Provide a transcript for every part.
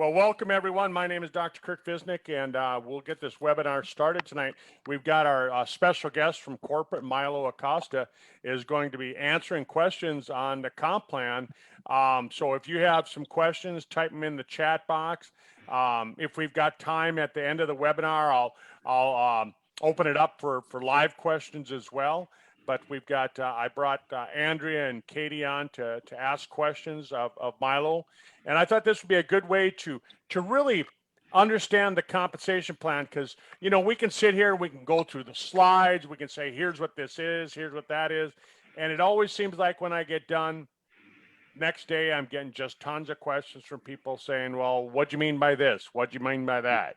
Well, welcome everyone. My name is Dr. Kirk Visnick, and we'll get this webinar started tonight. We've got our special guest from corporate, Milo Acosta, is going to be answering questions on the comp plan. So if you have some questions, type them in the chat box. If we've got time at the end of the webinar, I'll open it up for live questions as well. But we've got, I brought Andrea and Katie on to ask questions of Milo. And I thought this would be a good way to really understand the compensation plan, because, you know, we can sit here, we can go through the slides, we can say, here's what this is, here's what that is. And it always seems like when I get done, next day, I'm getting just tons of questions from people saying, well, what do you mean by this? What do you mean by that?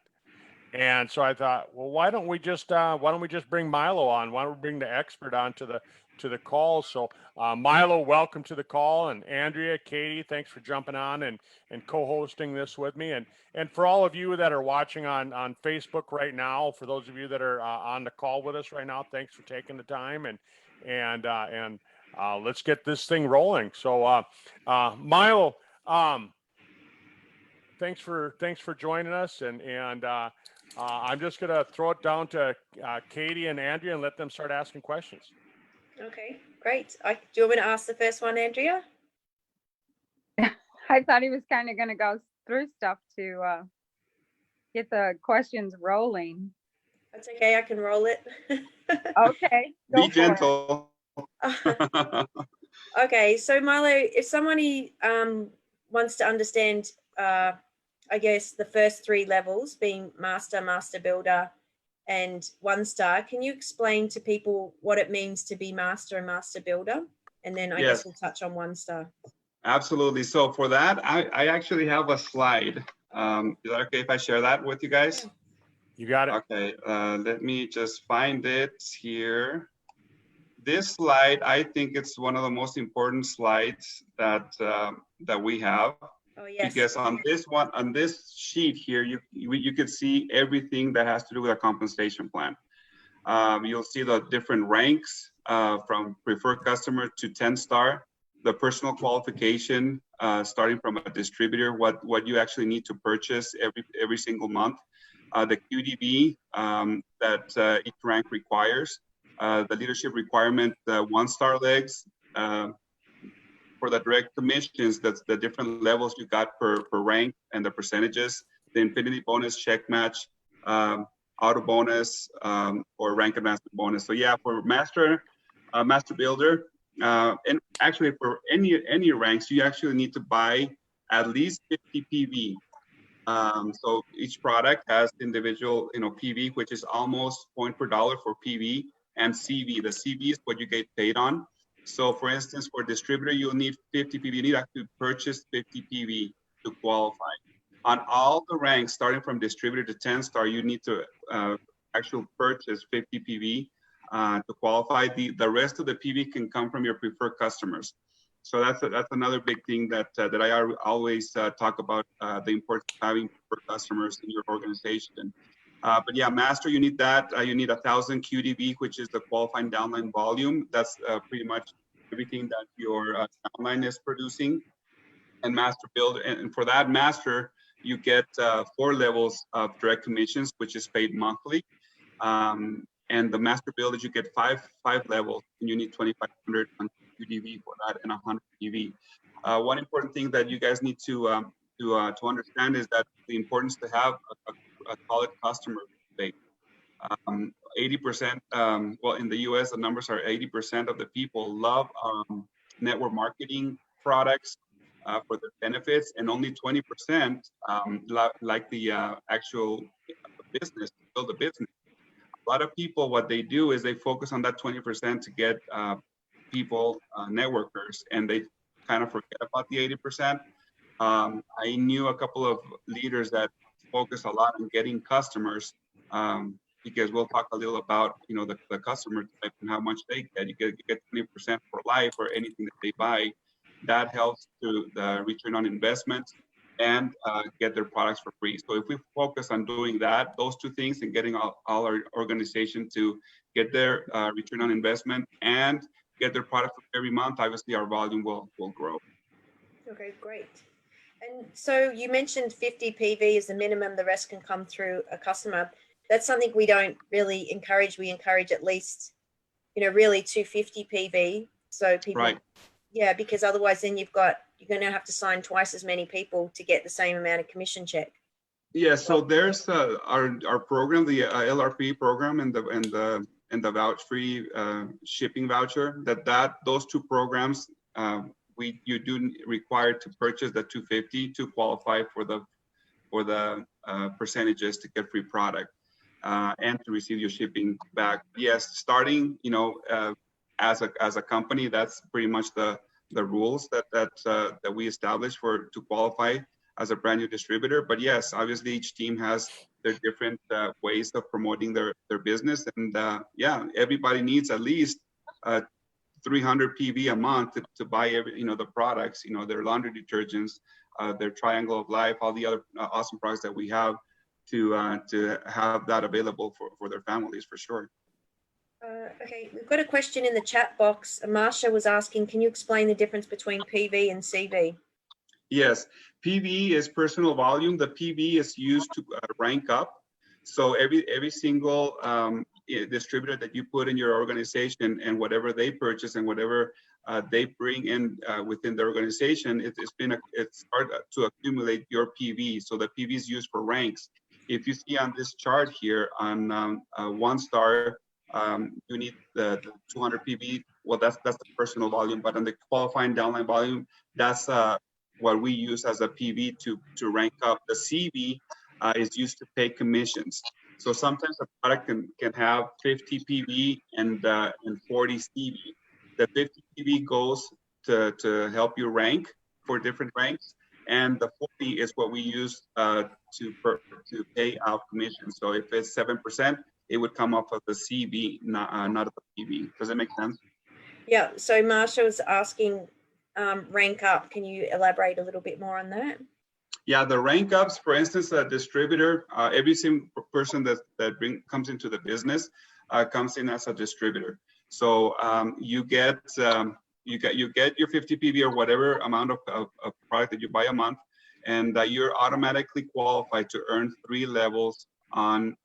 And so I thought, well, why don't we just bring Milo on? Why don't we bring the expert on to the call? So Milo, welcome to the call, and Andrea, Katie, thanks for jumping on and co-hosting this with me. And for all of you that are watching on Facebook right now, for those of you that are on the call with us right now, thanks for taking the time and let's get this thing rolling. So Milo, thanks for joining us, and I'm just going to throw it down to Katie and Andrea and let them start asking questions. Okay, great. Do you want me to ask the first one, Andrea? I thought he was kind of going to go through stuff to get the questions rolling. That's okay, I can roll it. Okay. Be gentle. Okay, so Milo, if somebody wants to understand, I guess, the first three levels being master, master builder, and 1-star, can you explain to people what it means to be master and master builder? And then I guess we'll touch on 1-star. Absolutely. So for that, I actually have a slide. Is that okay if I share that with you guys? You got it. Okay, let me just find it here. This slide, I think it's one of the most important slides that we have. Oh, yes. Because on this sheet here, you could see everything that has to do with a compensation plan. You'll see the different ranks from preferred customer to 10-star, the personal qualification starting from a distributor, what you actually need to purchase every single month, the QDB that each rank requires, the leadership requirement, the 1-star legs. For the direct commissions, that's the different levels you got per rank and the percentages, the infinity bonus, check match, auto bonus, or rank and master bonus. So yeah, for master builder, and actually for any ranks, you actually need to buy at least 50 PV. So each product has individual, PV, which is almost point per dollar for PV, and CV. The CV is what you get paid on. So for instance, for distributor, you'll need 50 PV. You need to actually purchase 50 PV to qualify. On all the ranks, starting from distributor to 10-star, you need to actually purchase 50 PV to qualify. The rest of the PV can come from your preferred customers. So that's another big thing that I always talk about, the importance of having preferred customers in your organization. But yeah, master, you need that. You need 1,000 QDB, which is the qualifying downline volume. That's pretty much everything that your downline is producing. And master build, and for that master, you get 4 levels of direct commissions, which is paid monthly. And the master build is you get five levels, and you need 2,500 QDB for that and 100 PV. One important thing that you guys need to understand is that the importance to have a solid customer base. 80%, well, in the US, the numbers are 80% of the people love network marketing products for their benefits, and only 20% like the actual business, build a business. A lot of people, what they do is they focus on that 20% to get people, networkers, and they kind of forget about the 80%. I knew a couple of leaders that focus a lot on getting customers, because we'll talk a little about the customer type and how much they get. You get 20% for life or anything that they buy. That helps to the return on investment and get their products for free. So if we focus on doing that, those two things, and getting all our organization to get their return on investment and get their product every month, obviously our volume will grow. Okay, great. And so you mentioned 50 PV is the minimum, the rest can come through a customer. That's something we don't really encourage. We encourage at least, really 250 PV. So people, Right. yeah, because otherwise then you're going to have to sign twice as many people to get the same amount of commission check. Yeah, so there's our program, the LRP program, and the voucher-free shipping voucher. Those two programs, you do require to purchase the 250 to qualify for the percentages to get free product and to receive your shipping back. Yes, starting as a company, that's pretty much the rules that we established to qualify as a brand new distributor. But yes, obviously each team has their different ways of promoting their business. And yeah, everybody needs at least 300 PV a month to buy the products, their laundry detergents, their Triangle of Life, all the other awesome products that we have to have that available for their families for sure. Okay, we've got a question in the chat box. Marsha was asking, can you explain the difference between PV and CV? Yes, PV is personal volume. The PV is used to rank up. So every single distributor that you put in your organization and whatever they purchase and whatever they bring in within the organization, it's hard to accumulate your PV. So the PV is used for ranks. If you see on this chart here on 1 star, you need the 200 PV. Well, that's the personal volume, but on the qualifying downline volume, that's what we use as a PV to rank up. The CV is used to pay commissions. So sometimes a product can have 50 PV and 40 CV. The 50 PV goes to help you rank for different ranks, and the 40 is what we use to pay out commissions. So if it's 7%, it would come off of the CV, not of the PV. Does that make sense? Yeah. So Marsha was asking, rank up. Can you elaborate a little bit more on that? Yeah, the rank ups, for instance, a distributor, every single person that comes into the business comes in as a distributor. So you get your 50 PV or whatever amount of product that you buy a month, and you're automatically qualified to earn 3 levels on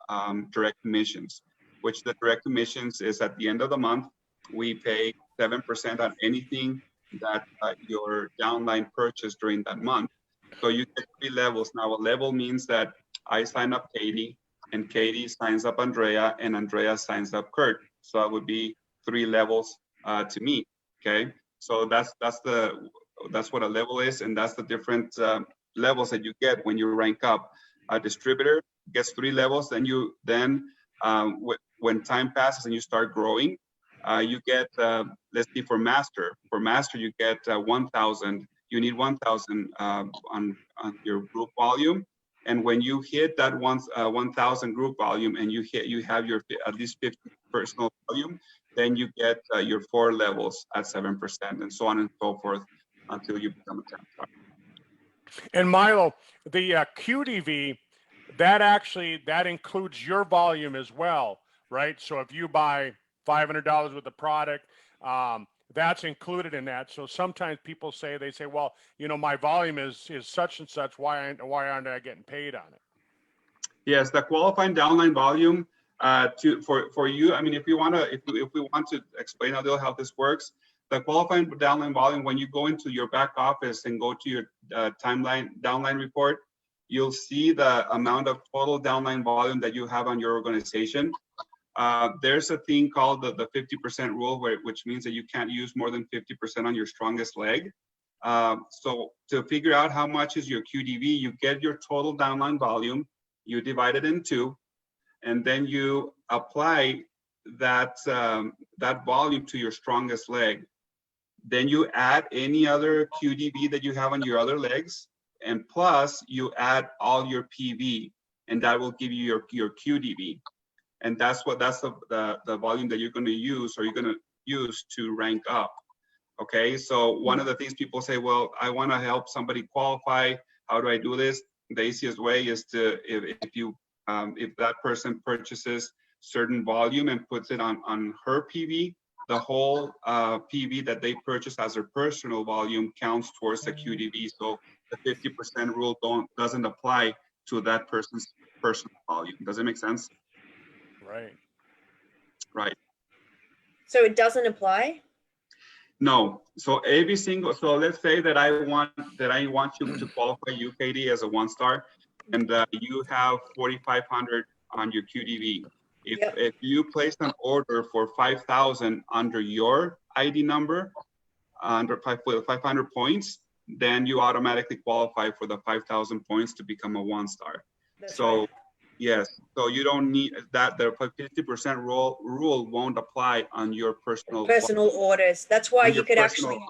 direct commissions, which the direct commissions is at the end of the month. We pay 7% on anything that your downline purchased during that month. So you get 3 levels. Now, a level means that I sign up Katie, and Katie signs up Andrea, and Andrea signs up Kurt. So that would be 3 levels to me. Okay. So that's what a level is, and that's the different levels that you get when you rank up. A distributor gets 3 levels. Then when time passes and you start growing, you get let's see, for master you get 1,000. You need 1,000 on your group volume, and when you hit that 1,000 group volume and you have your at least 50 personal volume, then you get your 4 levels at 7%, and so on and so forth until you become a 10 star. And Milo, the QDV, that includes your volume as well, right? So if you buy $500 worth of product, that's included in that. So sometimes people say, well, my volume is such and such. Why aren't I getting paid on it? Yes, the qualifying downline volume for you. I mean, if we want to explain a little how this works, the qualifying downline volume, when you go into your back office and go to your downline report, you'll see the amount of total downline volume that you have on your organization. There's a thing called the 50% rule, which means that you can't use more than 50% on your strongest leg. So to figure out how much is your QDV, you get your total downline volume, you divide it in 2, and then you apply that volume to your strongest leg. Then you add any other QDV that you have on your other legs, and plus you add all your PV, and that will give you your QDV. And that's the volume that you're going to use, or you're going to use to rank up. Okay, so one of the things people say, well, I want to help somebody qualify. How do I do this? The easiest way is to, if that person purchases certain volume and puts it on her PV, the whole PV that they purchase as their personal volume counts towards the QDV. So the 50% rule doesn't apply to that person's personal volume. Does it make sense? Right. Right. So it doesn't apply? No. So every single, so let's say that I want you to qualify you, Katie, as a 1-star, and you have 4,500 on your QDV. If you place an order for 5,000 under your ID number, under 500 points, then you automatically qualify for the 5,000 points to become a 1-star. So right. yes, so you don't need that. The 50% rule won't apply on your personal orders. That's why you could personal, actually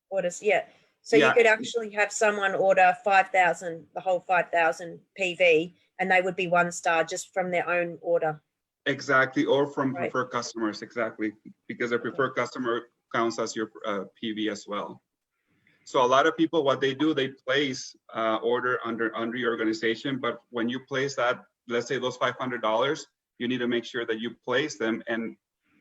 orders. Yeah. So yeah, you could actually have someone order 5,000, the whole 5,000 PV, and they would be 1-star just from their own order. exactly, or from Right. preferred customers, exactly, because a preferred customer counts as your PV as well. So a lot of people, what they do, they place order under your organization, but when you place that, let's say those $500, you need to make sure that you place them, and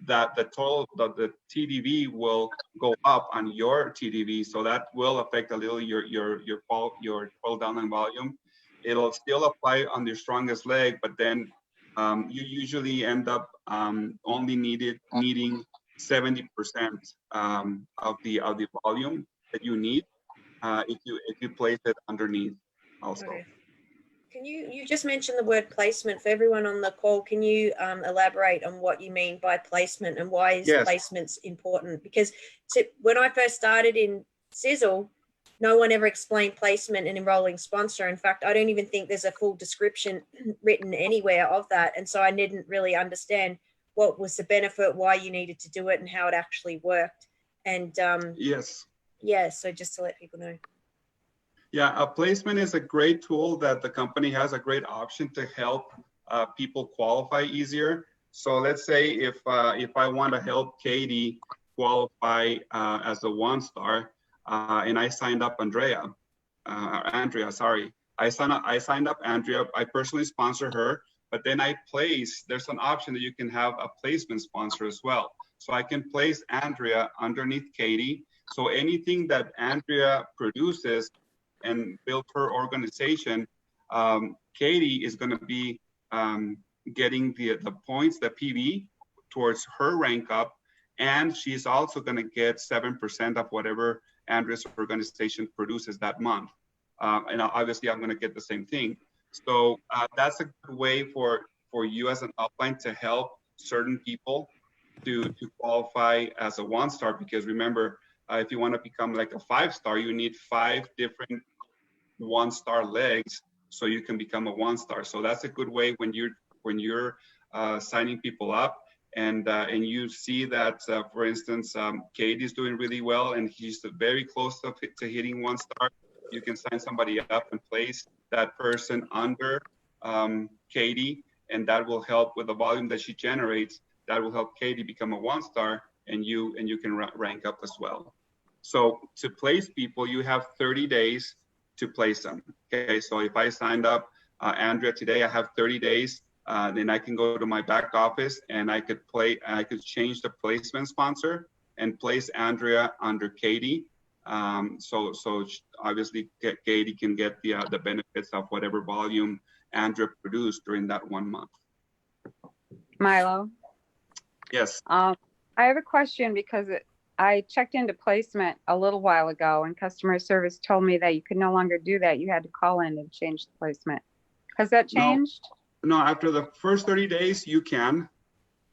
that the total, the TDV will go up on your TDV, so that will affect a little your total downline volume. It'll still apply on your strongest leg, but then you usually end up only needing 70% of the volume that you need if you place it underneath also. Okay. Can you just mentioned the word placement for everyone on the call? Can you elaborate on what you mean by placement and why is placements important? Because when I first started in Sisel, no one ever explained placement and enrolling sponsor. In fact, I don't even think there's a full description written anywhere of that. And so I didn't really understand what was the benefit, why you needed to do it, and how it actually worked. And yes. Yeah, so just to let people know. Yeah, a placement is a great tool that the company has, a great option to help people qualify easier. So let's say if I want to help Katie qualify as a 1-star, and I signed up Andrea, sorry. I signed up Andrea. I personally sponsor her, but then there's an option that you can have a placement sponsor as well. So I can place Andrea underneath Katie. So anything that Andrea produces and build her organization, Katie is going to be getting the points, the PV towards her rank up, and she's also going to get 7% of whatever Andrea's organization produces that month. And obviously I'm going to get the same thing. So that's a good way for you as an upline to help certain people to qualify as a 1-star, because remember, if you want to become like a 5-star, you need 5 different 1-star legs so you can become a 1-star. So that's a good way when you're signing people up, and you see that for instance Katie's doing really well and he's very close to hitting 1-star. You can sign somebody up and place that person under Katie, and that will help with the volume that she generates. That will help Katie become a 1-star, and you can rank up as well. So to place people, you have 30 days to place them. Okay, so if I signed up Andrea today, I have 30 days. Then I can go to my back office and I could change the placement sponsor and place Andrea under Katie. So obviously Katie can get the benefits of whatever volume Andrea produced during that 1 month. Milo. Yes. I have a question because I checked into placement a little while ago and customer service told me that you could no longer do that. You had to call in and change the placement. Has that changed? No, after the first 30 days, you can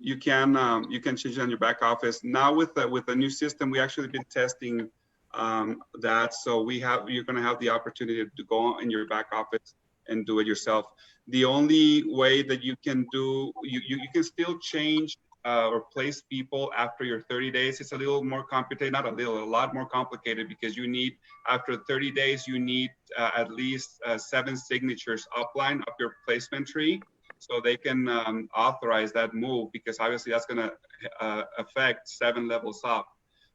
change it on your back office. Now with the new system, we actually been testing that. So you're going to have the opportunity to go in your back office and do it yourself. The only way that you can do, you can still change or place people after your 30 days. It's a little more complicated, not a little, a lot more complicated, because you need, after 30 days, you need at least 7 signatures upline up your placement tree, so they can authorize that move, because obviously that's gonna affect 7 levels up.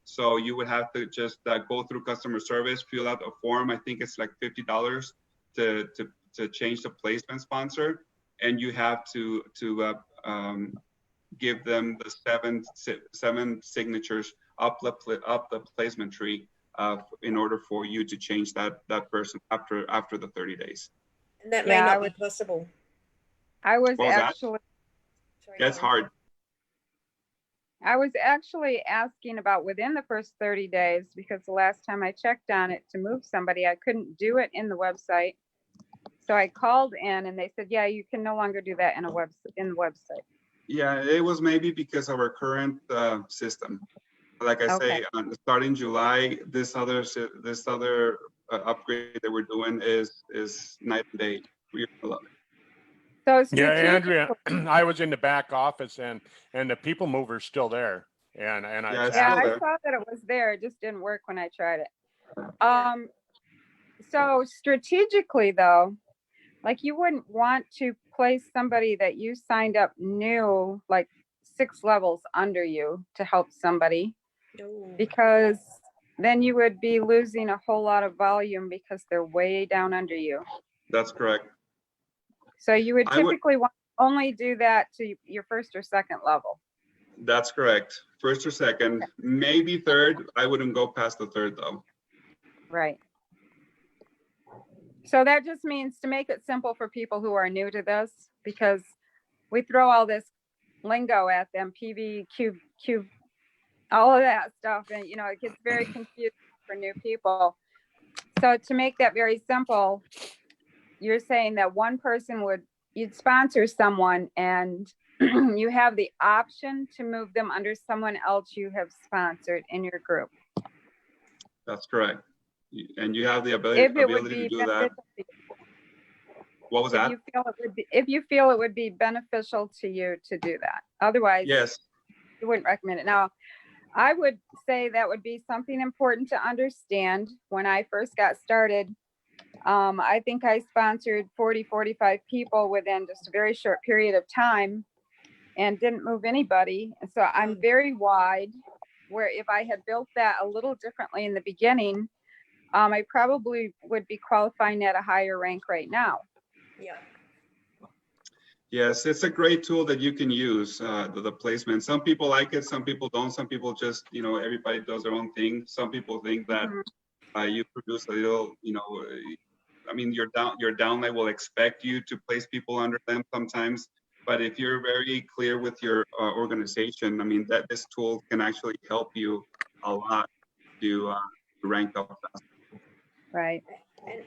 So you would have to just go through customer service, fill out a form. I think it's like $50 to change the placement sponsor, and you have to give them the seven signatures up the placement tree in order for you to change that person after the 30 days. And that may Yeah, not be possible. I was What was that? actually, Sorry, That's go on. hard. I was actually asking about within the first 30 days, because the last time I checked on it to move somebody, I couldn't do it in the website. So I called in and they said, yeah, you can no longer do that in the website. Yeah, it was maybe because of our current system. Like I say, starting July, this other upgrade that we're doing is night and day. We're gonna love it. So Yeah, strategically, Andrea, I was in the back office and the people mover's still there. And I Yeah, it's yeah, still I there. saw that it was there. It just didn't work when I tried it. So strategically though, like you wouldn't want to place somebody that you signed up new, like 6 levels under you to help somebody, No. because then you would be losing a whole lot of volume because they're way down under you. That's correct. So you would I would- typically want only do that to your first or second level. That's correct. First or second, maybe third. I wouldn't go past the third though. Right. So that just means to make it simple for people who are new to this, because we throw all this lingo at them, PV, Q, all of that stuff. And, you know, it gets very confusing for new people. So to make that very simple, you're saying that one person you'd sponsor someone and you have the option to move them under someone else you have sponsored in your group. That's correct. And you have the If it would ability be to do that. beneficial to you. What was that? If you feel it would be beneficial to you to do that. Otherwise, Yes. you wouldn't recommend it. Now, I would say that would be something important to understand. When I first got started, I think I sponsored 40, 45 people within just a very short period of time and didn't move anybody. And so I'm very wide, where if I had built that a little differently in the beginning, I probably would be qualifying at a higher rank right now. Yeah. Yes, it's a great tool that you can use, the placement. Some people like it, some people don't. Some people just, you know, everybody does their own thing. Some people think that you produce a little, you know, I mean, your downline will expect you to place people under them sometimes. But if you're very clear with your organization, I mean, that this tool can actually help you a lot to rank up fast. Right. And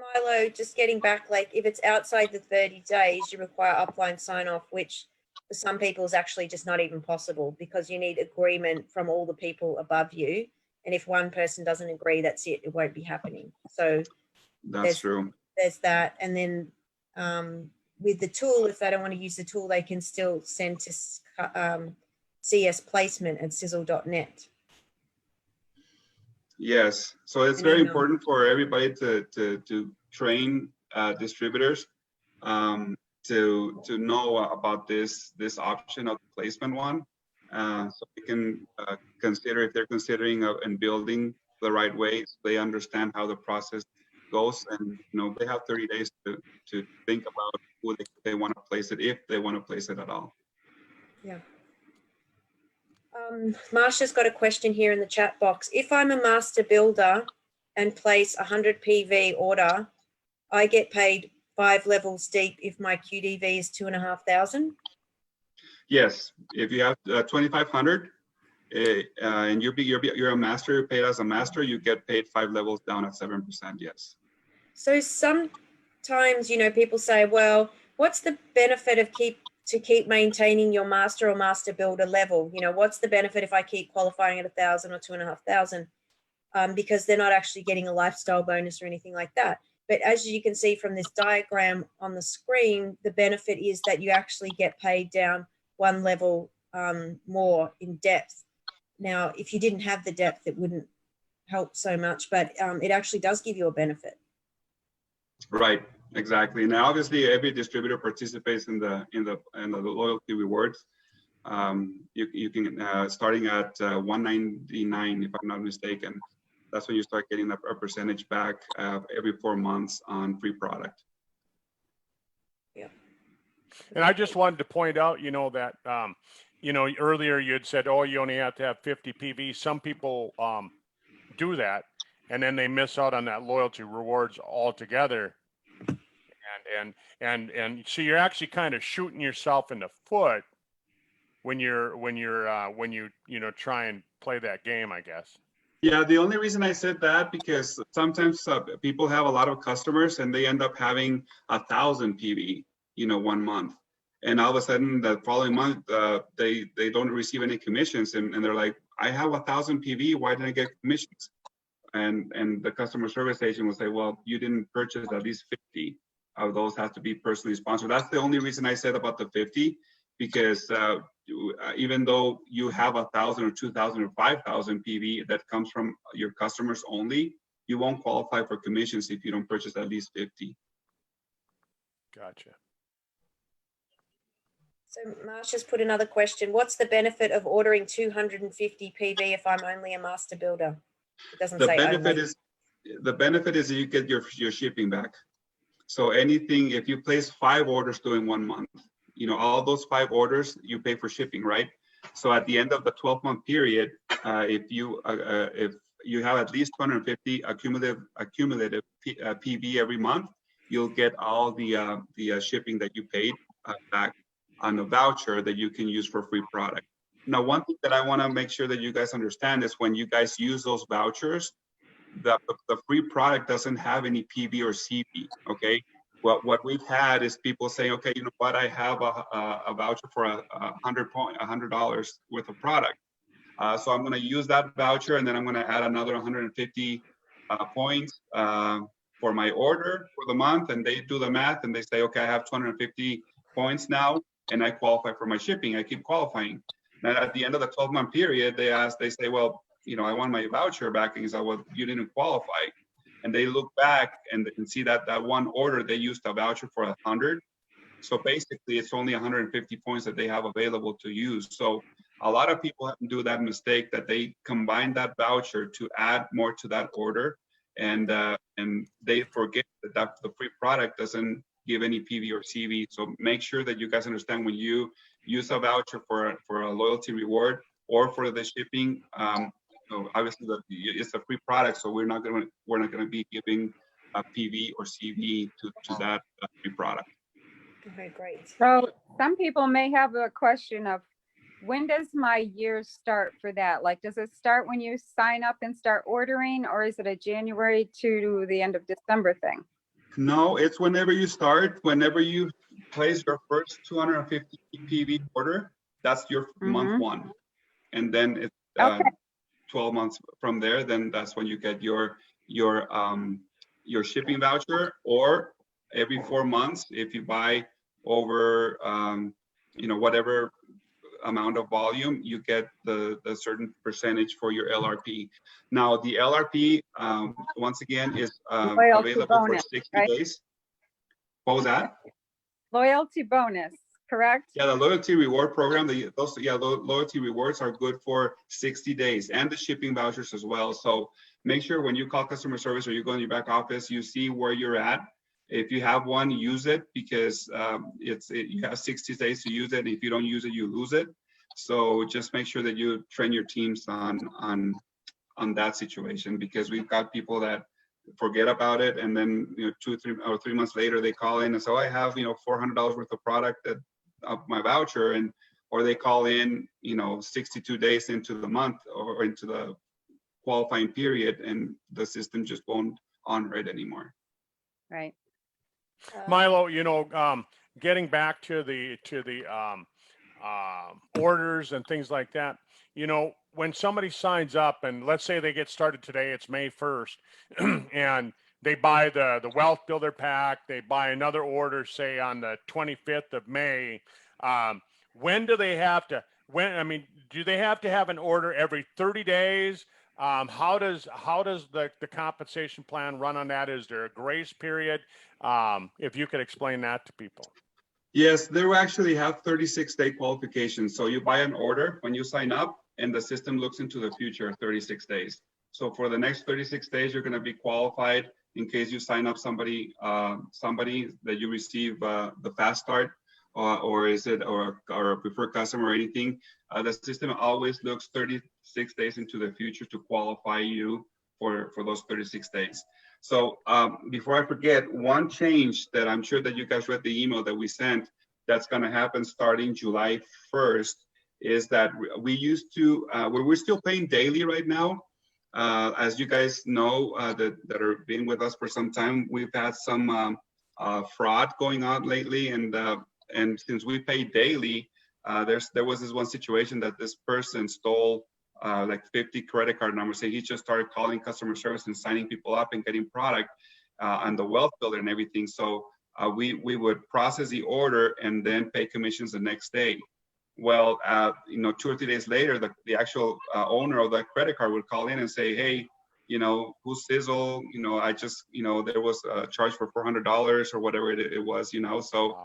Milo, just getting back, like if it's outside the 30 days, you require upline sign off, which for some people is actually just not even possible because you need agreement from all the people above you. And if one person doesn't agree, that's it. It won't be happening. So That's true. There's that. And then with the tool, if they don't want to use the tool, they can still send to CS placement at sisel.net. Yes, so it's very important for everybody to train distributors to know about this option of the placement one, so they can consider, if they're considering and building the right way, so they understand how the process goes, and you know they have 30 days to think about who they want to place it, if they want to place it at all. Yeah. Marsha's got a question here in the chat box. If I'm a master builder and place 100 PV order, I get paid 5 levels deep if my QDV is 2,500. Yes, if you have 2,500 and you're a master, you're paid as a master, you get paid 5 levels down at 7%. Yes. So sometimes, you know, people say, well, what's the benefit of keep maintaining your master or master builder level? You know, what's the benefit if I keep qualifying at 1,000 or 2,500? Because they're not actually getting a lifestyle bonus or anything like that. But as you can see from this diagram on the screen, the benefit is that you actually get paid down 1 level more in depth. Now, if you didn't have the depth, it wouldn't help so much, but it actually does give you a benefit. Right, exactly. Now, obviously, every distributor participates in the loyalty rewards. You can starting at 199, if I'm not mistaken. That's when you start getting a percentage back every 4 months on free product. Yeah. And I just wanted to point out, you know, that, you know, earlier you had said, oh, you only have to have 50 PV. Some people do that. and then they miss out on that loyalty rewards altogether. And so you're actually kind of shooting yourself in the foot when you try and play that game, I guess. Yeah, the only reason I said that because sometimes people have a lot of customers and they end up having 1,000 PV, 1 month, and all of a sudden the following month they don't receive any commissions, and they're like, I have 1,000 PV, why didn't I get commissions? And the customer service agent will say, well, you didn't purchase at least 50 of those, have to be personally sponsored. That's the only reason I said about the 50, because even though you have 1,000 or 2,000 or 5,000 PV that comes from your customers only, you won't qualify for commissions if you don't purchase at least 50. Gotcha. So Marsha's put another question. What's the benefit of ordering 250 PV if I'm only a master builder? It doesn't The say benefit only. is that you get your shipping back. So anything, if you place 5 orders during 1 month, all those 5 orders, you pay for shipping, right? So at the end of the 12-month period, if you have at least 250 accumulative PV every month, you'll get all the shipping that you paid back on a voucher that you can use for free product. Now, one thing that I want to make sure that you guys understand is when you guys use those vouchers, the free product doesn't have any PV or CV, okay? What we've had is people saying, okay, you know what, I have a voucher for $100 worth of product. So I'm gonna use that voucher and then I'm gonna add another 150 points for my order for the month, and they do the math and they say, okay, I have 250 points now and I qualify for my shipping, I keep qualifying. Now at the end of the 12-month period, they say, well, I want my voucher back, and he said, well, you didn't qualify. And they look back and see that one order, they used a voucher for 100. So basically it's only 150 points that they have available to use. So a lot of people do that mistake, that they combine that voucher to add more to that order, and they forget that the free product doesn't give any PV or CV. So make sure that you guys understand, when you use a voucher for a loyalty reward or for the shipping, so obviously it's a free product, so we're not gonna be giving a PV or CV to that free product. Okay, great. So some people may have a question of, when does my year start for that? Like, does it start when you sign up and start ordering, or is it a January to the end of December thing? No, it's whenever you start, whenever you place your first 250 PV order, that's your month 1. And then it's Okay. 12 months from there, then that's when you get your shipping voucher, or every 4 months, if you buy over whatever amount of volume, you get the certain percentage for your LRP. Now the LRP, once again, is available bonus, for 60 right? days. What was that? Loyalty bonus, correct? Yeah, the loyalty reward program, loyalty rewards are good for 60 days, and the shipping vouchers as well. So make sure when you call customer service or you go in your back office, you see where you're at. If you have one, use it, because you have 60 days to use it. If you don't use it, you lose it. So just make sure that you train your teams on that situation, because we've got people that forget about it, and then 2, 3 or 3 months later they call in and say, I have $400 worth of product of my voucher, or they call in 62 days into the month or into the qualifying period, and the system just won't honor it anymore. Right. Milo, getting back to the orders and things like that, when somebody signs up, and let's say they get started today, it's May 1st, and they buy the Wealth Builder pack, they buy another order, say on the 25th of May. When do they have to? Do they have to have an order every 30 days? How does the compensation plan run on that? Is there a grace period? If you could explain that to people. Yes, they will actually have 36-day qualifications. So you buy an order when you sign up, and the system looks into the future 36 days. So for the next 36 days, you're going to be qualified in case you sign up somebody that you receive the fast start, or a preferred customer or anything. The system always looks 36 days into the future to qualify you for those 36 days. So before I forget, one change that I'm sure that you guys read the email that we sent that's going to happen starting July 1st is that we used to, we're still paying daily right now. As you guys know that are been with us for some time, we've had some fraud going on lately, and since we pay daily, there was this one situation that this person stole like 50 credit card numbers. So he just started calling customer service and signing people up and getting product on the wealth builder and everything. So we would process the order and then pay commissions the next day. Well, 2 or 3 days later, the actual owner of that credit card would call in and say, hey, who's Sisel? I just, there was a charge for $400 or whatever it was, so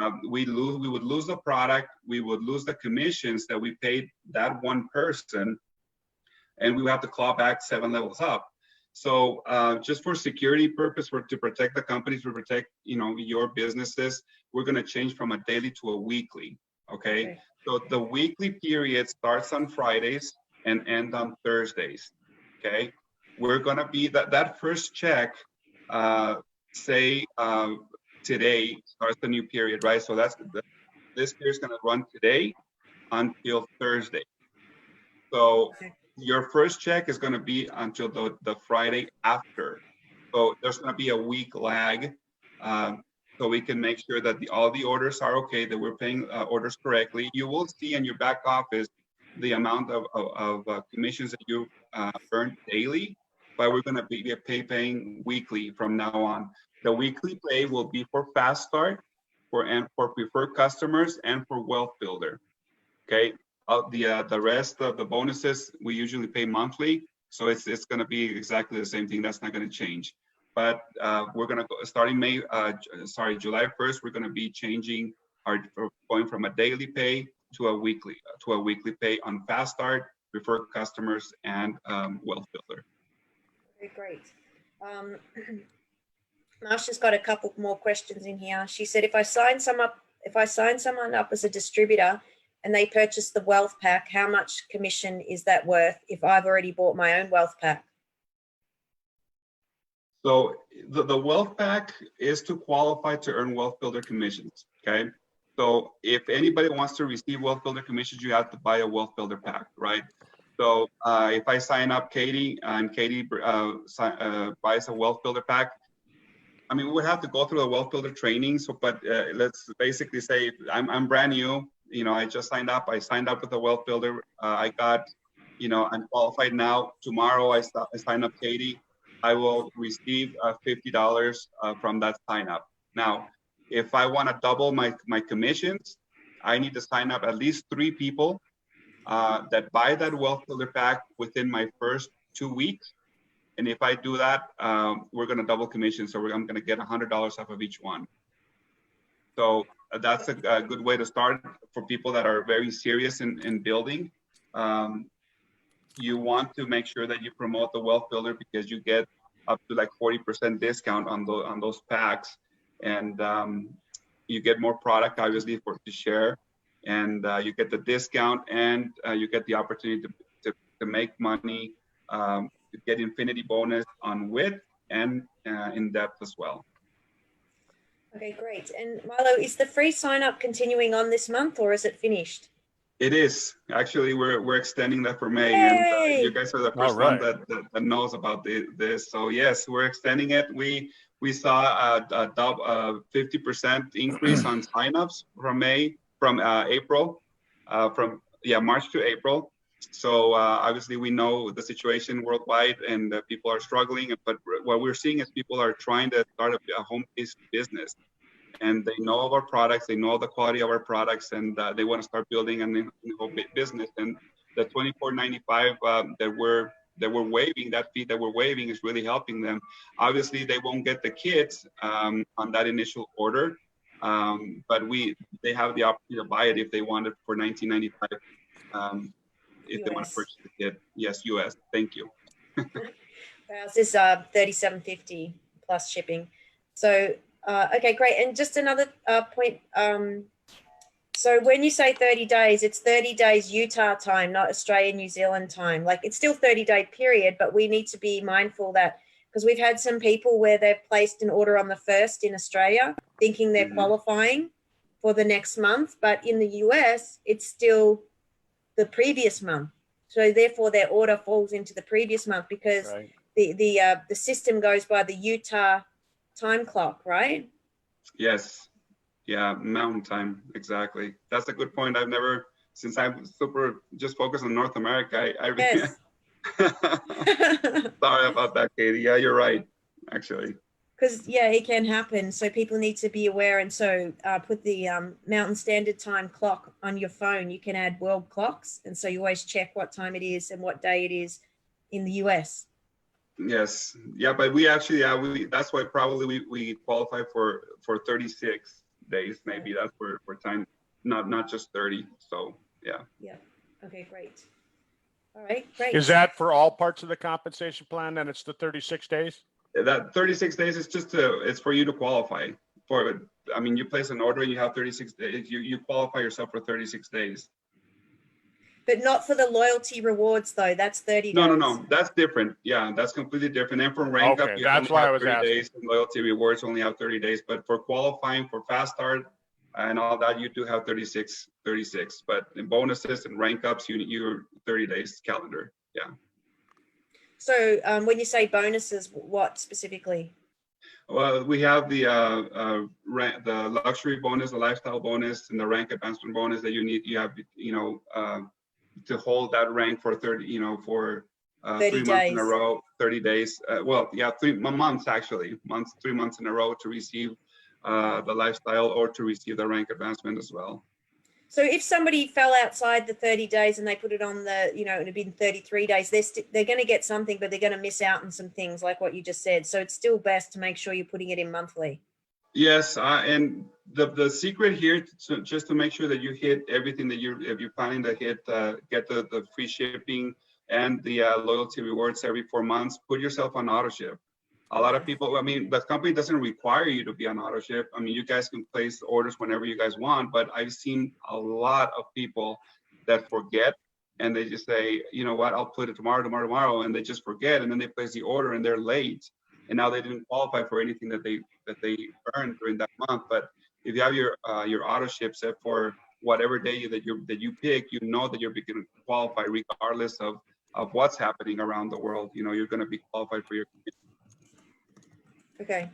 Wow. we would lose the product, we would lose the commissions that we paid that one person, and we would have to claw back 7 levels up. So just for security purpose, to protect the companies, to protect, your businesses, we're going to change from a daily to a weekly. Okay. So the weekly period starts on Fridays and ends on Thursdays. Okay. We're going to be that first check, say today starts the new period, right? So this period is going to run today until Thursday. So your first check is going to be until the Friday after. So there's going to be a week lag. So we can make sure that all the orders are okay, that we're paying orders correctly. You will see in your back office the amount of commissions that you earn daily, but we're going to be paying weekly from now on. The weekly pay will be for Fast Start, for preferred customers, and for Wealth Builder. Okay, the rest of the bonuses we usually pay monthly, so it's going to be exactly the same thing. That's not going to change. But we're going to go starting July 1st. We're going to be changing going from a daily pay to a weekly pay on Fast Start, preferred customers, and Wealth Builder. Okay, great. Marsha's got a couple more questions in here. She said, if I sign someone up as a distributor and they purchase the wealth pack, how much commission is that worth if I've already bought my own wealth pack? So the wealth pack is to qualify to earn Wealth Builder commissions. Okay. So if anybody wants to receive Wealth Builder commissions, you have to buy a Wealth Builder pack, right? So if I sign up Katie and Katie buys a Wealth Builder pack, I mean, we would have to go through a Wealth Builder training. So, but let's basically say I'm brand new. I just signed up. I signed up with a Wealth Builder. I got, I'm qualified now. Tomorrow I sign up Katie. I will receive $50 from that sign up. Now, if I want to double my commissions, I need to sign up at least 3 people that buy that Wealth Builder pack within my first 2 weeks. And if I do that, we're going to double commission. So I'm going to get $100 off of each one. So that's a good way to start for people that are very serious in building. You want to make sure that you promote the Wealth Builder because you get up to like 40% discount on those packs, and you get more product obviously to share, and you get the discount, and you get the opportunity to make money, to get infinity bonus on width and in depth as well. Okay, great. And Milo, is the free sign up continuing on this month or is it finished? It is. Actually, we're extending that for May. Yay! And you guys are the first one that knows about this. So yes, we're extending it. We saw a 50% increase on signups from April, March to April. So obviously we know the situation worldwide, and people are struggling. But what we're seeing is people are trying to start a home-based business, and they know of our products, they know the quality of our products, and they want to start building a whole business. And the $24.95 that we're waiving, that fee that we're waiving, is really helping them. Obviously, they won't get the kits on that initial order, but they have the opportunity to buy it if they want it for $19.95. If they want to purchase the kit. Yes, US. Thank you. Ours is $37.50 plus shipping. So okay, great. And just another point. So when you say 30 days, it's 30 days Utah time, not Australia, New Zealand time. Like it's still 30-day period, but we need to be mindful that because we've had some people where they've placed an order on the 1st in Australia, thinking they're qualifying for the next month, but in the US, it's still the previous month. So therefore their order falls into the previous month because Right. the system goes by the Utah time clock, right? Yes. Yeah, mountain time. Exactly. That's a good point. I've never, since I'm super just focused on North America, I really, Yes. sorry about that, Katie. Yeah, you're right, actually. Because yeah, it can happen. So people need to be aware. And so put the Mountain Standard Time clock on your phone. You can add world clocks, and so you always check what time it is and what day it is in the US. Yes. Yeah, but we actually, yeah, that's why probably we qualify for 36 days. Maybe that's for time, not just 30. So yeah. Yeah. Okay, great. All right, great. Is that for all parts of the compensation plan? Then it's the 36 days? That 36 days is just it's for you to qualify for. I mean, you place an order and you have 36 days. You qualify yourself for 36 days. But not for the loyalty rewards though. That's 30 days. No. That's different. Yeah, that's completely different. And for rank up, Okay, you that's only why I have was 30 asking. days. And loyalty rewards only have 30 days. But for qualifying for fast start and all that, you do have 36. But in bonuses and rank ups, you're 30 days calendar. Yeah. So when you say bonuses, what specifically? Well, we have the luxury bonus, the lifestyle bonus, and the rank advancement bonus that you have, to hold that rank for 30, for 30 3 months in a days. row, 30 days. Well, yeah, 3 months actually, 3 months in a row to receive the lifestyle or to receive the rank advancement as well. So if somebody fell outside the 30 days and they put it on the, it had been 33 days, they're going to get something, but they're going to miss out on some things like what you just said. So it's still best to make sure you're putting it in monthly. Yes, and the secret here, just to make sure that you hit everything that if you're planning to hit, get the free shipping and the loyalty rewards every 4 months, put yourself on auto ship. A lot of people, I mean, the company doesn't require you to be on auto ship. I mean, you guys can place orders whenever you guys want, but I've seen a lot of people that forget and they just say, you know what, I'll put it tomorrow, and they just forget, and then they place the order and they're late, and now they didn't qualify for anything that they earned during that month. But if you have your auto ship set for whatever day that you pick, you know that you're going to qualify regardless of what's happening around the world. You're going to be qualified for your community. Okay.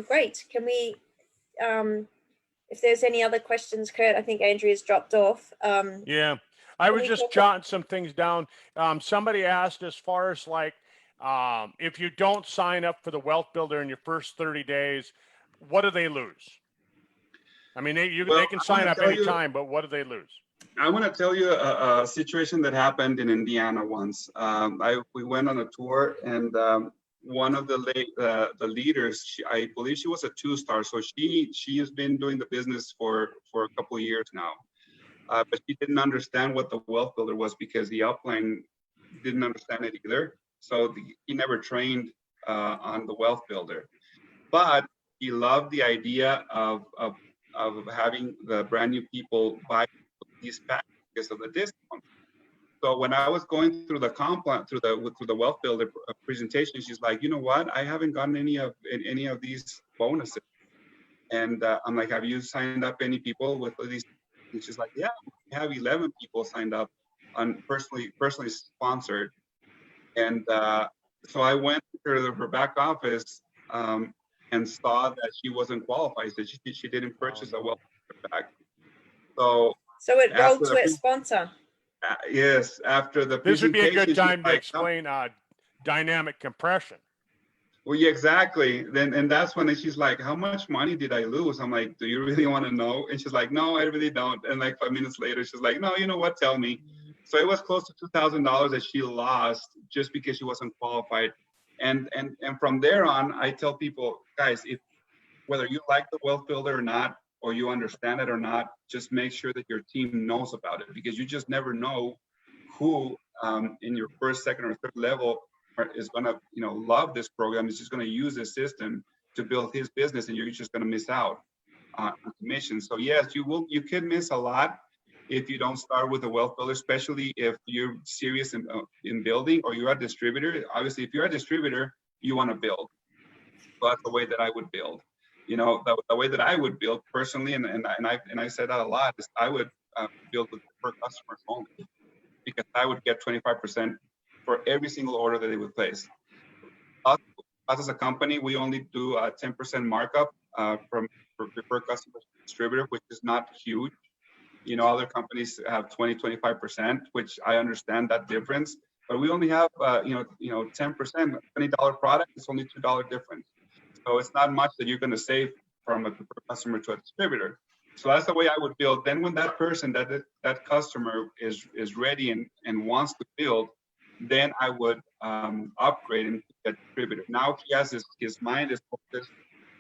Great. Can we, if there's any other questions, Kurt, I think Andrea's dropped off. Yeah, I was just jotting some things down. Somebody asked as far as like, if you don't sign up for the Wealth Builder in your first 30 days, what do they lose? I mean, they can sign up anytime, but what do they lose? I want to tell you a situation that happened in Indiana once. We went on a tour, and one of the leaders, I believe she was a 2-star, so she has been doing the business for a couple of years now, but she didn't understand what the Wealth Builder was because the upline didn't understand it either. So he never trained on the Wealth Builder, but he loved the idea of having the brand new people buy these packs because of the discount. So when I was going through the comp plan, through the Wealth Builder presentation, she's like, you know what? I haven't gotten any of these bonuses. And I'm like, have you signed up any people with these? And she's like, yeah, we have 11 people signed up on personally sponsored. And so I went to her back office and saw that she wasn't qualified, that she didn't purchase a Wealth Builder pack. So it rolled to a sponsor. Yes, after the This would be a presentation, good time to like, explain dynamic compression. well, yeah, exactly. And that's when she's like, how much money did I lose? I'm like, do you really want to know? And she's like, no, I really don't. And like 5 minutes later, she's like, no, you know what? Tell me. So it was close to $2,000 that she lost just because she wasn't qualified. And from there on, I tell people, guys, whether you like the Wealth Builder or not, or you understand it or not, just make sure that your team knows about it, because you just never know who in your first, second, or third level is going to love this program, is just going to use this system to build his business, and you're just going to miss out. on commission. So yes, you could miss a lot if you don't start with a wealth builder, especially if you're serious in building or you're a distributor. Obviously, if you're a distributor, you want to build. So that's the way that I would build. You know, the way that I would build personally, and I said that a lot, is I would build with preferred customers only, because I would get 25% for every single order that they would place. Us as a company, we only do a 10% markup for preferred customers to distributor, which is not huge. You know, other companies have 20, 25%, which I understand that difference, but we only have, 10%, $20 product, it's only $2 difference. So it's not much that you're going to save from a preferred customer to a distributor. So that's the way I would build. Then when that person, that customer is ready and wants to build, then I would upgrade him to a distributor. Now he has his mind is focused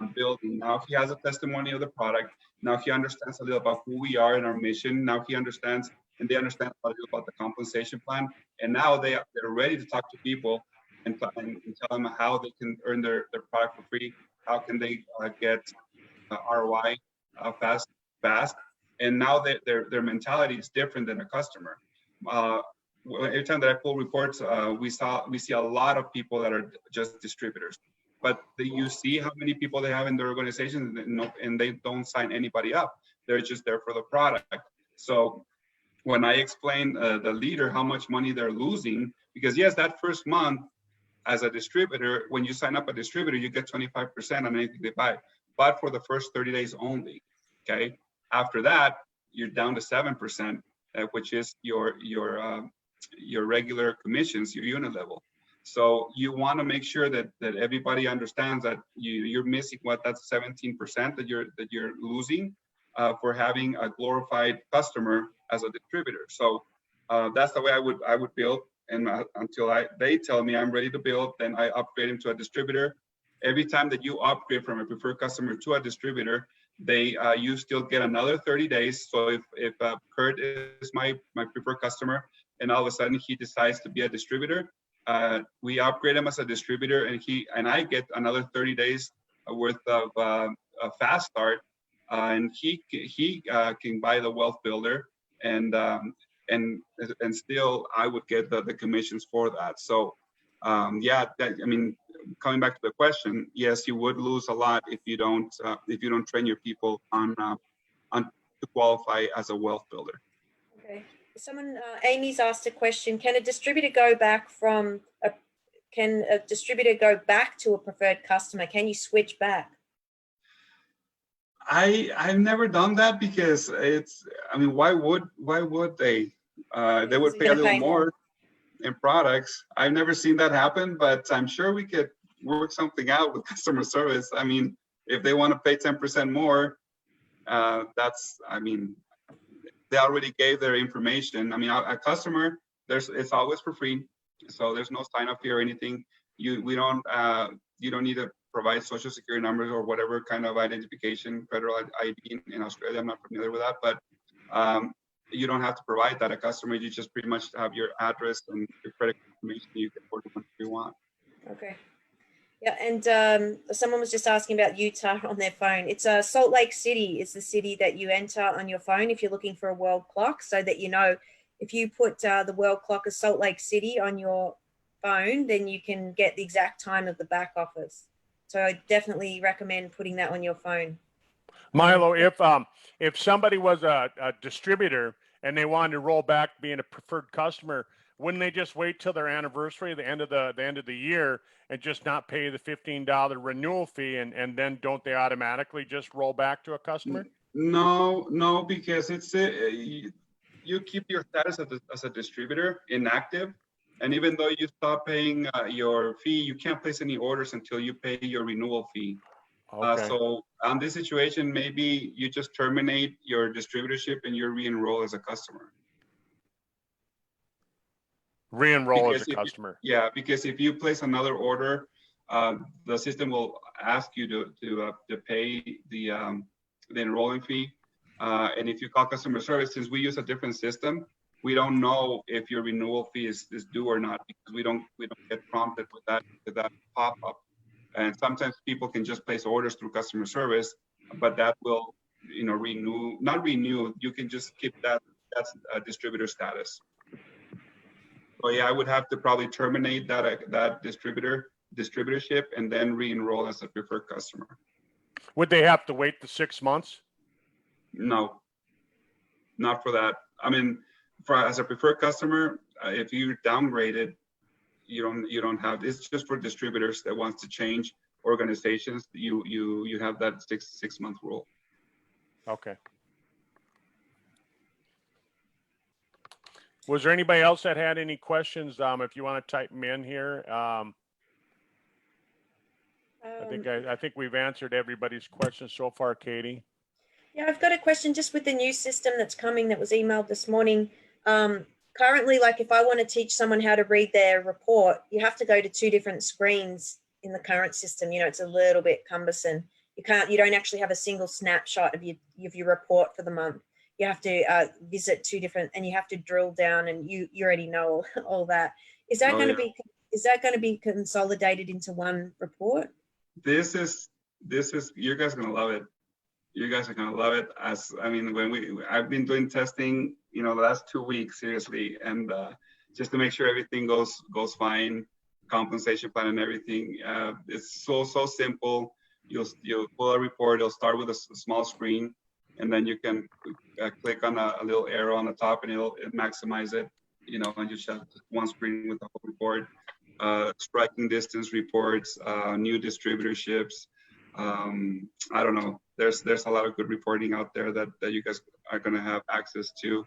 on building. Now he has a testimony of the product. Now he understands a little about who we are and our mission. Now he understands, and they understand a little about the compensation plan. And now they're ready to talk to people and tell them how they can earn their product for free. How can they get ROI fast. And now their mentality is different than a customer. Every time that I pull reports, we see a lot of people that are just distributors. But you see how many people they have in their organization, and they don't sign anybody up. They're just there for the product. So when I explain the leader how much money they're losing, because yes, that first month as a distributor, when you sign up a distributor, you get 25% on anything they buy, but for the first 30 days only. Okay. After that, you're down to 7%, which is your regular commissions, your unit level. So you want to make sure that everybody understands that you're missing that's 17% that you're losing for having a glorified customer as a distributor. So that's the way I would build. And until they tell me I'm ready to build, then I upgrade them to a distributor. Every time that you upgrade from a preferred customer to a distributor, you still get another 30 days. So if Kurt is my preferred customer, and all of a sudden he decides to be a distributor, we upgrade him as a distributor, and I get another 30 days worth of a fast start, and he can buy the wealth builder, and still I would get the commissions for that. So coming back to the question, yes, you would lose a lot if you don't train your people on to qualify as a wealth builder. Okay. Amy's asked a question. Can a distributor go back to a preferred customer? Can you switch back? I've never done that, because why would they? They would pay a little more in products. I've never seen that happen, but I'm sure we could work something out with customer service. I mean, if they want to pay 10% more, they already gave their information. I mean, a customer, it's always for free, so there's no sign up fee or anything. You don't need to provide social security numbers or whatever kind of identification, federal ID in Australia. I'm not familiar with that, but you don't have to provide that. A customer, you just pretty much have your address and your credit information. You can order whatever you want. Okay. Yeah, and someone was just asking about Utah on their phone. It's Salt Lake City is the city that you enter on your phone if you're looking for a world clock, so that if you put the world clock of Salt Lake City on your phone, then you can get the exact time of the back office. So I definitely recommend putting that on your phone. Milo, if somebody was a distributor and they wanted to roll back being a preferred customer, wouldn't they just wait till their anniversary, the end of the year, and just not pay the $15 renewal fee, and then don't they automatically just roll back to a customer? No, because it's you keep your status as a distributor inactive, and even though you stop paying your fee, you can't place any orders until you pay your renewal fee. Okay. So on this situation, maybe you just terminate your distributorship and you re-enroll as a customer. Re-enroll as a customer. Because if you place another order, the system will ask you to pay the enrolling fee. And if you call customer service, since we use a different system, we don't know if your renewal fee is due or not, because we don't get prompted with that pop-up. And sometimes people can just place orders through customer service, but that will not renew. You can just keep that's a distributor status. So yeah, I would have to probably terminate that distributorship and then re-enroll as a preferred customer. Would they have to wait the 6 months? No, not for that. I mean, as a preferred customer, if you downgrade it, you don't have. It's just for distributors that wants to change organizations. You have that six month rule. Okay. Was there anybody else that had any questions? If you want to type them in here, I think we've answered everybody's questions so far, Katie. Yeah, I've got a question just with the new system that's coming that was emailed this morning. Currently, like if I want to teach someone how to read their report, you have to go to 2 different screens in the current system. You know, it's a little bit cumbersome. You don't actually have a single snapshot of your report for the month. You have to visit 2 different, and you have to drill down, and you already know all that. Is that going to be consolidated into one report? This is you guys are gonna love it. You guys are gonna love it. I've been doing testing, the last 2 weeks seriously, and just to make sure everything goes fine, compensation plan and everything. It's so simple. You'll pull a report. It'll start with a small screen, and then you can click on a little arrow on the top, and it'll maximize it. And you just have one screen with the whole report. Striking distance reports, new distributorships. I don't know. There's a lot of good reporting out there that you guys are going to have access to.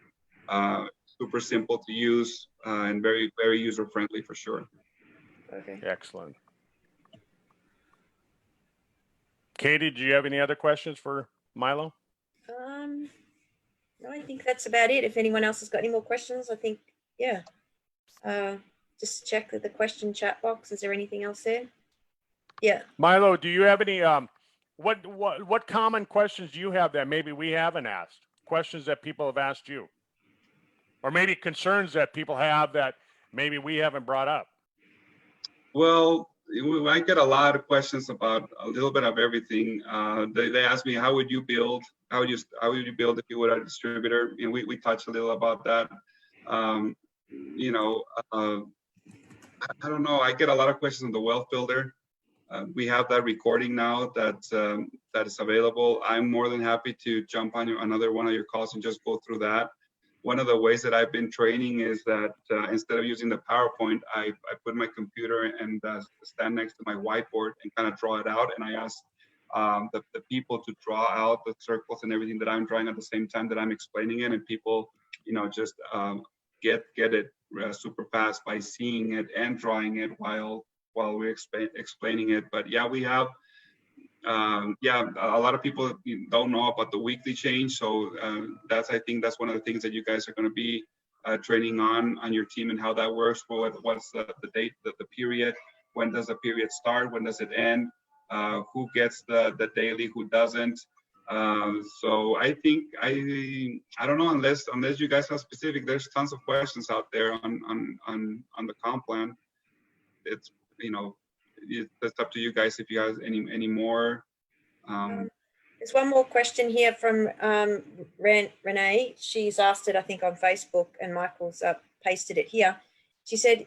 Super simple to use and very, very user friendly for sure. Okay. Excellent. Katie, do you have any other questions for Milo? No, I think that's about it. If anyone else has got any more questions, I think, yeah. Just check the question chat box. Is there anything else there? Yeah. Milo, do you have any, what common questions do you have that maybe we haven't asked? Questions that people have asked you? Or maybe concerns that people have that maybe we haven't brought up? Well, I get a lot of questions about a little bit of everything. They ask me, how would you build? How would you build if you were a distributor? And we touched a little about that. I don't know. I get a lot of questions on the Wealth Builder. We have that recording now that is available. I'm more than happy to jump on another one of your calls and just go through that. One of the ways that I've been training is that instead of using the PowerPoint, I put my computer and stand next to my whiteboard and kind of draw it out. And I ask the people to draw out the circles and everything that I'm drawing at the same time that I'm explaining it. And people, just get it super fast by seeing it and drawing it while we're explaining it. But yeah, we have a lot of people don't know about the weekly change. So I think that's one of the things that you guys are going to be training on your team and how that works. What's the date, the period? When does the period start? When does it end? Who gets the daily? Who doesn't? So I think I don't know, unless you guys are specific. There's tons of questions out there on the comp plan. It's it's up to you guys if you have any more. There's one more question here from Renee. She's asked it, I think, on Facebook, and Michael's pasted it here. She said,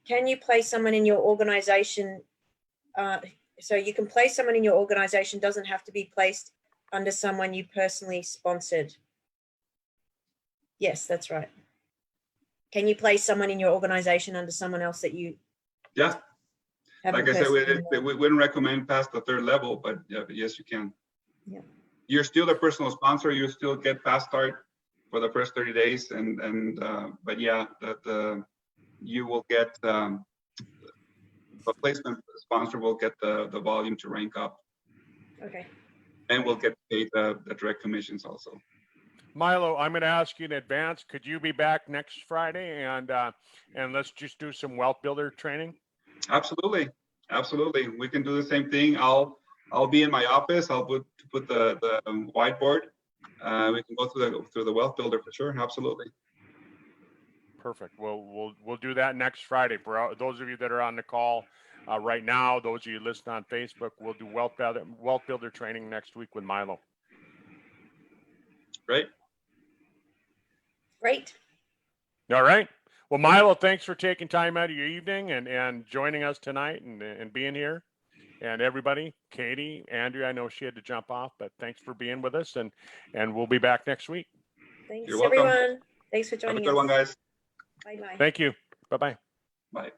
can you place someone in your organization? So you can place someone in your organization, doesn't have to be placed under someone you personally sponsored. Yes, that's right. Can you place someone in your organization under someone else that you? Yeah. Like I said, we wouldn't recommend past the 3rd level, but yes, you can. Yeah. You're still the personal sponsor. You still get fast start for the first 30 days, but yeah, you will get the placement sponsor will get the volume to rank up. Okay. And we'll get paid the direct commissions also. Milo, I'm going to ask you in advance. Could you be back next Friday and let's just do some Wealth Builder training? Absolutely. We can do the same thing. I'll be in my office. I'll put the whiteboard. We can go through the Wealth Builder for sure. Absolutely. Perfect. We'll do that next Friday. For those of you that are on the call right now, those of you listening on Facebook, we'll do Wealth Builder training next week with Milo. Great. Great. All right. Well, Milo, thanks for taking time out of your evening and joining us tonight and being here. And everybody, Katie, Andrea, I know she had to jump off, but thanks for being with us, and we'll be back next week. Thanks, You're welcome. everyone. Thanks for Have a joining good one, us. guys. Bye-bye. Thank you. Bye-bye. Bye.